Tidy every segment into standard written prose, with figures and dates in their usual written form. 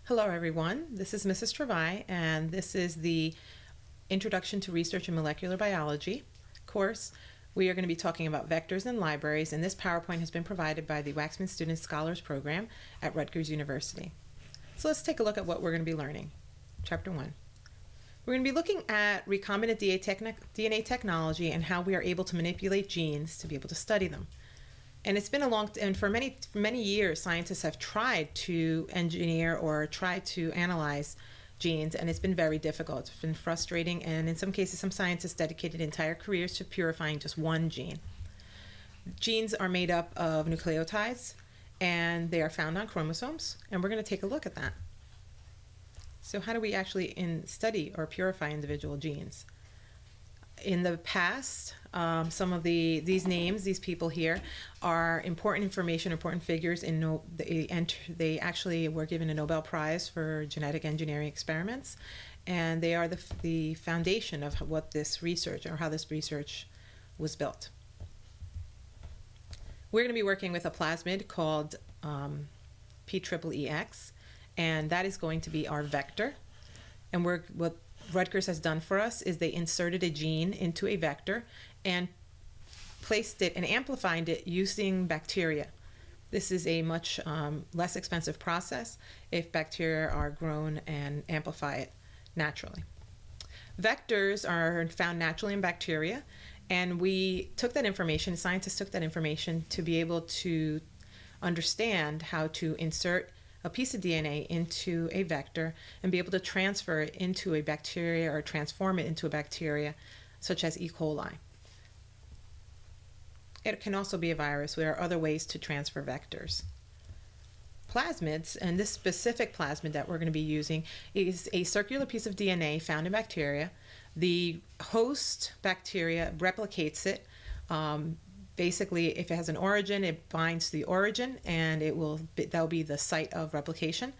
Hello everyone, this is Mrs. Travai and this is the Introduction to Research in Molecular Biology course. We are going to be talking about vectors and libraries, and this PowerPoint has been provided by the Waxman Student Scholars Program at Rutgers University. So let's take a look at what we're going to be learning. Chapter 1. We're going to be looking at recombinant DNA technology and how we are able to manipulate genes to be able to study them. And it's been for many years, scientists have tried to engineer or try to analyze genes, and it's been very difficult. It's been frustrating, and in some cases, some scientists dedicated entire careers to purifying just one gene. Genes are made up of nucleotides, and they are found on chromosomes, and we're going to take a look at that. So how do we actually study or purify individual genes? In the past, some of these names, these people here, are important information, important figures. They actually were given a Nobel Prize for genetic engineering experiments, and they are the foundation of what this research, or how this research was built. We're going to be working with a plasmid called PEEX, and that is going to be our vector. And what Rutgers has done for us is they inserted a gene into a vector and placed it and amplified it using bacteria. This is a much less expensive process if bacteria are grown and amplify it naturally. Vectors are found naturally in bacteria, and we took that information, scientists took that information to be able to understand how to insert a piece of DNA into a vector and be able to transfer it into a bacteria or transform it into a bacteria such as E. coli. It can also be a virus. There are other ways to transfer vectors. Plasmids, and this specific plasmid that we're going to be using, is a circular piece of DNA found in bacteria. The host bacteria replicates it. Basically, if it has an origin, it binds to the origin, and that'll be the site of replication.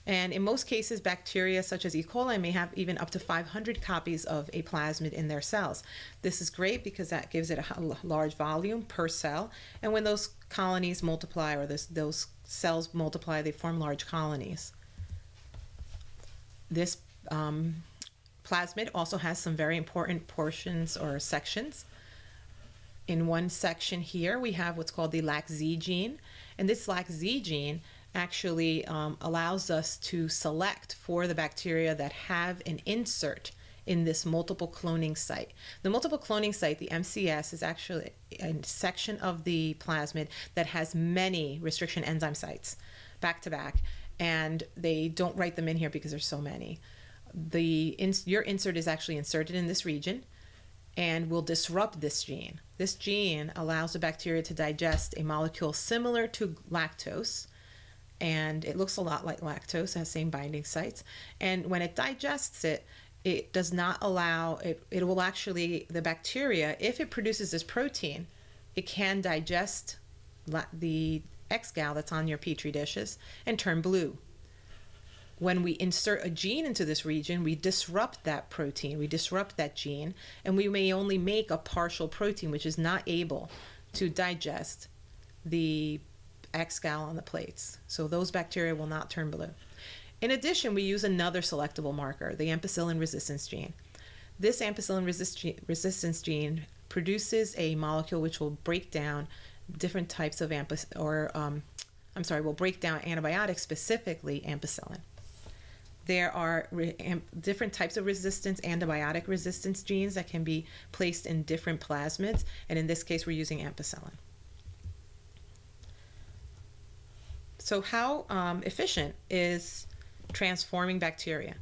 And in most cases, bacteria such as E. coli may have even up to 500 copies of a plasmid in their cells. This is great because that gives it a large volume per cell, and when those colonies multiply, or those cells multiply, they form large colonies. This plasmid also has some very important portions or sections. In one section here, we have what's called the LAC-Z gene, and this LAC-Z gene actually allows us to select for the bacteria that have an insert in this multiple cloning site. The multiple cloning site, the MCS, is actually a section of the plasmid that has many restriction enzyme sites back to back, and they don't write them in here because there's so many. Your insert is actually inserted in this region and will disrupt this gene. This gene allows the bacteria to digest a molecule similar to lactose, and it looks a lot like lactose, it has the same binding sites. And when it digests it, it does not allow, it will actually, the bacteria, if it produces this protein, it can digest the X-gal that's on your Petri dishes and turn blue. When we insert a gene into this region, we disrupt that protein, we disrupt that gene, and we may only make a partial protein which is not able to digest the X-gal on the plates. So those bacteria will not turn blue. In addition, we use another selectable marker, the ampicillin resistance gene. This ampicillin resistance gene produces a molecule which will break down different types of will break down antibiotics, specifically ampicillin. There are different types of antibiotic resistance genes that can be placed in different plasmids, and in this case, we're using ampicillin. So how efficient is transforming bacteria?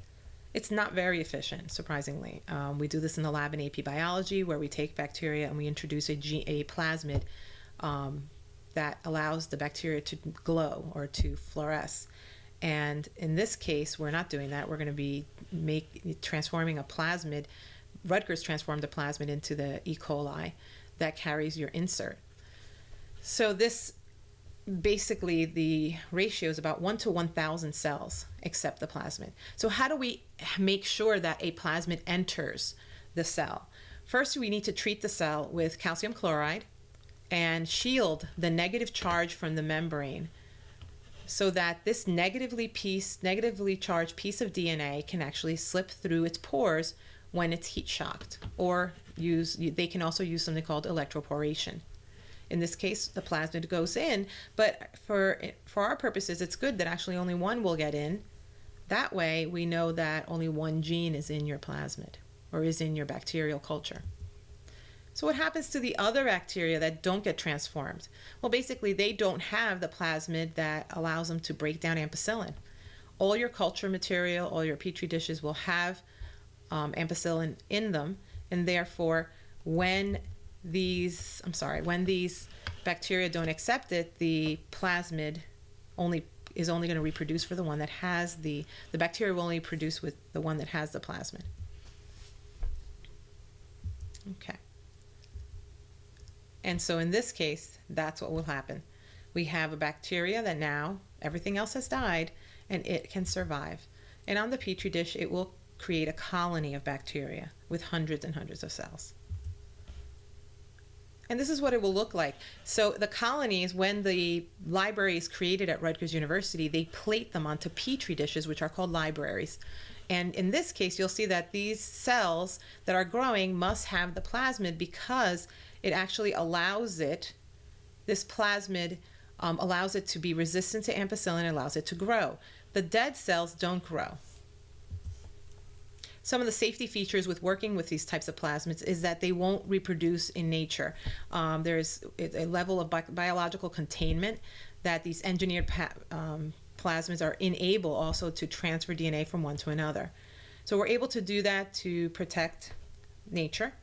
It's not very efficient, surprisingly. We do this in the lab in AP Biology, where we take bacteria and we introduce a plasmid that allows the bacteria to glow or to fluoresce. And in this case, we're not doing that. We're going to be transforming a plasmid. Rutgers transformed a plasmid into the E. coli that carries your insert. So this, basically, the ratio is about 1 to 1,000 cells except the plasmid. So how do we make sure that a plasmid enters the cell? First, we need to treat the cell with calcium chloride and shield the negative charge from the membrane so that this negatively charged piece of DNA can actually slip through its pores when it's heat shocked, or they can also use something called electroporation. In this case, the plasmid goes in, but for our purposes, it's good that actually only one will get in. That way, we know that only one gene is in your plasmid, or is in your bacterial culture. So what happens to the other bacteria that don't get transformed? Well, basically, they don't have the plasmid that allows them to break down ampicillin. All your culture material, all your petri dishes will have ampicillin in them, and therefore, when these bacteria don't accept it, the plasmid is only going to reproduce for the one that has the bacteria will only produce with the one that has the plasmid. Okay. And so in this case, that's what will happen. We have a bacteria that now everything else has died and it can survive. And on the petri dish, it will create a colony of bacteria with hundreds and hundreds of cells. And this is what it will look like. So the colonies, when the library is created at Rutgers University, they plate them onto petri dishes, which are called libraries. And in this case, you'll see that these cells that are growing must have the plasmid, because it actually allows this plasmid allows it to be resistant to ampicillin, allows it to grow. The dead cells don't grow. Some of the safety features with working with these types of plasmids is that they won't reproduce in nature. There's a level of biological containment that these engineered plasmids are unable also to transfer DNA from one to another. So we're able to do that to protect nature.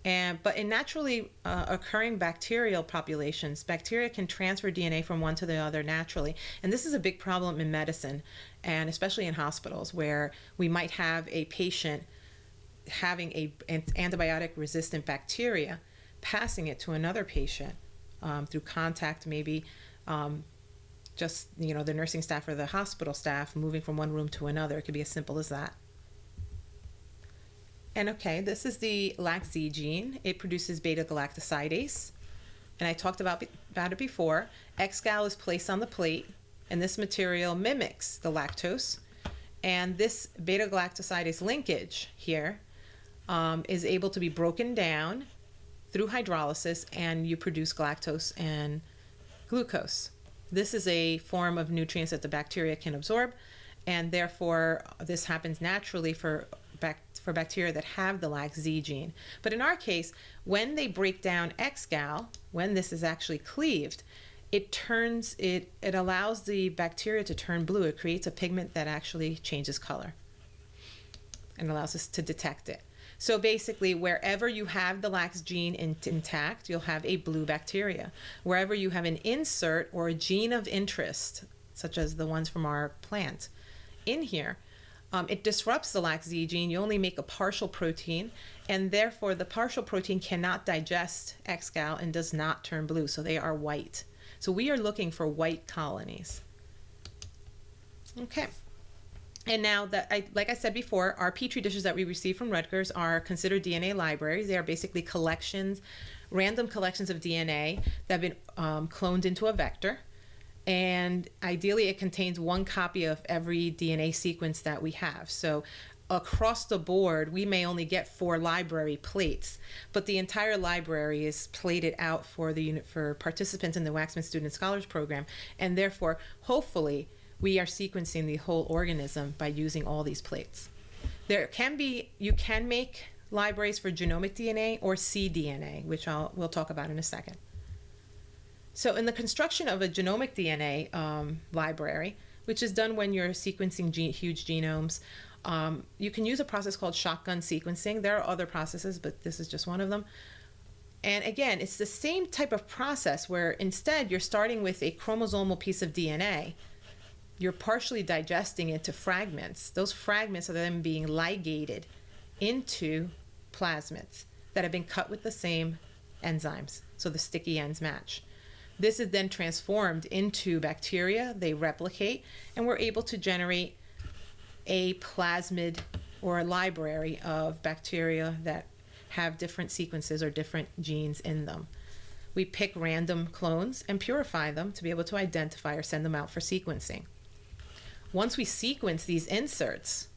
But in naturally occurring bacterial populations, bacteria can transfer DNA from one to the other naturally. And this is a big problem in medicine, and especially in hospitals, where we might have a patient having an antibiotic-resistant bacteria, passing it to another patient through contact, maybe just the nursing staff or the hospital staff moving from one room to another. It could be as simple as that. And okay, this is the LAC-Z gene. It produces beta-galactosidase. And I talked about it before. XGAL is placed on the plate, and this material mimics the lactose. And this beta-galactosidase linkage here is able to be broken down through hydrolysis, and you produce galactose and glucose. This is a form of nutrients that the bacteria can absorb, and therefore this happens naturally for bacteria that have the LAC-Z gene. But in our case, when they break down XGAL, when this is actually cleaved, it allows the bacteria to turn blue. It creates a pigment that actually changes color and allows us to detect it. So basically, wherever you have the LAC gene intact, you'll have a blue bacteria. Wherever you have an insert or a gene of interest, such as the ones from our plant, in here, it disrupts the LAC-Z gene. You only make a partial protein, and therefore the partial protein cannot digest XGAL and does not turn blue, so they are white. So we are looking for white colonies. Okay. And now, like I said before, our petri dishes that we receive from Rutgers are considered DNA libraries. They are basically collections, random collections of DNA that have been cloned into a vector. And ideally, it contains one copy of every DNA sequence that we have. So across the board, we may only get 4 library plates, but the entire library is plated out for participants in the Waxman Student Scholars Program. And therefore, hopefully, we are sequencing the whole organism by using all these plates. You can make libraries for genomic DNA or cDNA, which we'll talk about in a second. So in the construction of a genomic DNA library, which is done when you're sequencing huge genomes, you can use a process called shotgun sequencing. There are other processes, but this is just one of them. And again, it's the same type of process where instead you're starting with a chromosomal piece of DNA. You're partially digesting it to fragments. Those fragments are then being ligated into plasmids that have been cut with the same enzymes, so the sticky ends match. This is then transformed into bacteria. They replicate, and we're able to generate a plasmid or a library of bacteria that have different sequences or different genes in them. we pick random clones and purify them to be able to identify or send them out for sequencing. Once we sequence these inserts,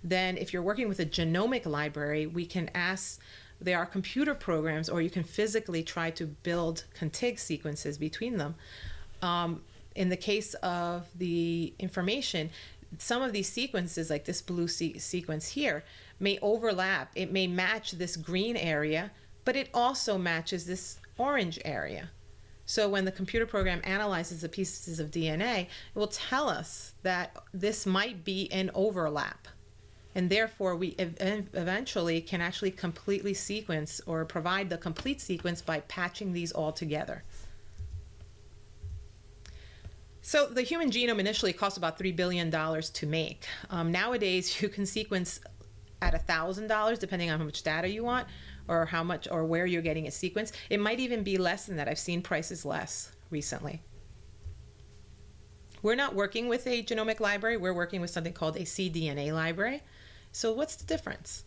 then if you're working with a genomic library, we can ask, there are computer programs, or you can physically try to build contig sequences between them. In the case of the information, some of these sequences, like this blue sequence here, may overlap. It may match this green area, but it also matches this orange area. So when the computer program analyzes the pieces of DNA, it will tell us that this might be an overlap. And therefore, we eventually can actually completely sequence or provide the complete sequence by patching these all together. So the human genome initially cost about $3 billion to make. Nowadays, you can sequence at $1,000, depending on how much data you want, or how much or where you're getting a sequence. It might even be less than that. I've seen prices less recently. We're not working with a genomic library. We're working with something called a cDNA library. So what's the difference?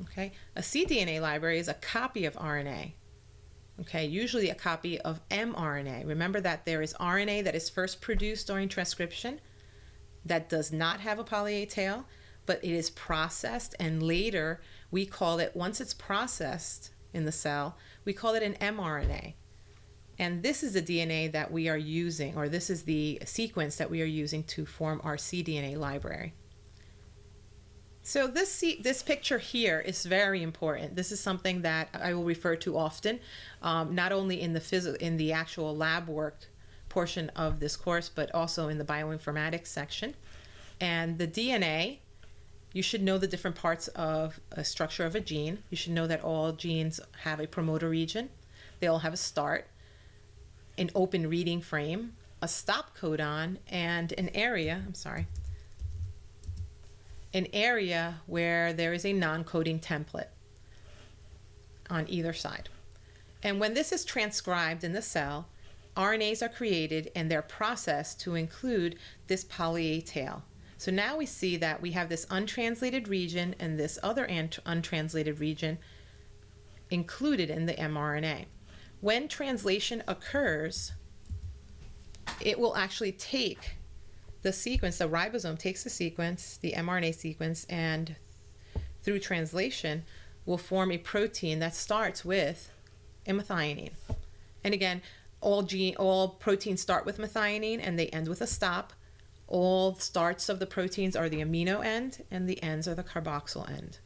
Okay, a cDNA library is a copy of RNA. Okay, usually a copy of mRNA. Remember that there is RNA that is first produced during transcription that does not have a poly A tail, but it is processed, and later we call it, once it's processed in the cell, we call it an mRNA. And this is the DNA that we are using, or this is the sequence that we are using to form our cDNA library. So this picture here is very important. This is something that I will refer to often, not only in the actual lab work portion of this course, but also in the bioinformatics section. And the DNA, you should know the different parts of a structure of a gene. You should know that all genes have a promoter region. They all have a start, an open reading frame, a stop codon, and an area where there is a non-coding template on either side. And when this is transcribed in the cell, RNAs are created and they're processed to include this poly A tail. So now we see that we have this untranslated region and this other untranslated region included in the mRNA. When translation occurs, it will actually take the sequence, the ribosome takes the sequence, the mRNA sequence, and through translation will form a protein that starts with a methionine. And again, all proteins start with methionine and they end with a stop. All starts of the proteins are the amino end and the ends are the carboxyl end.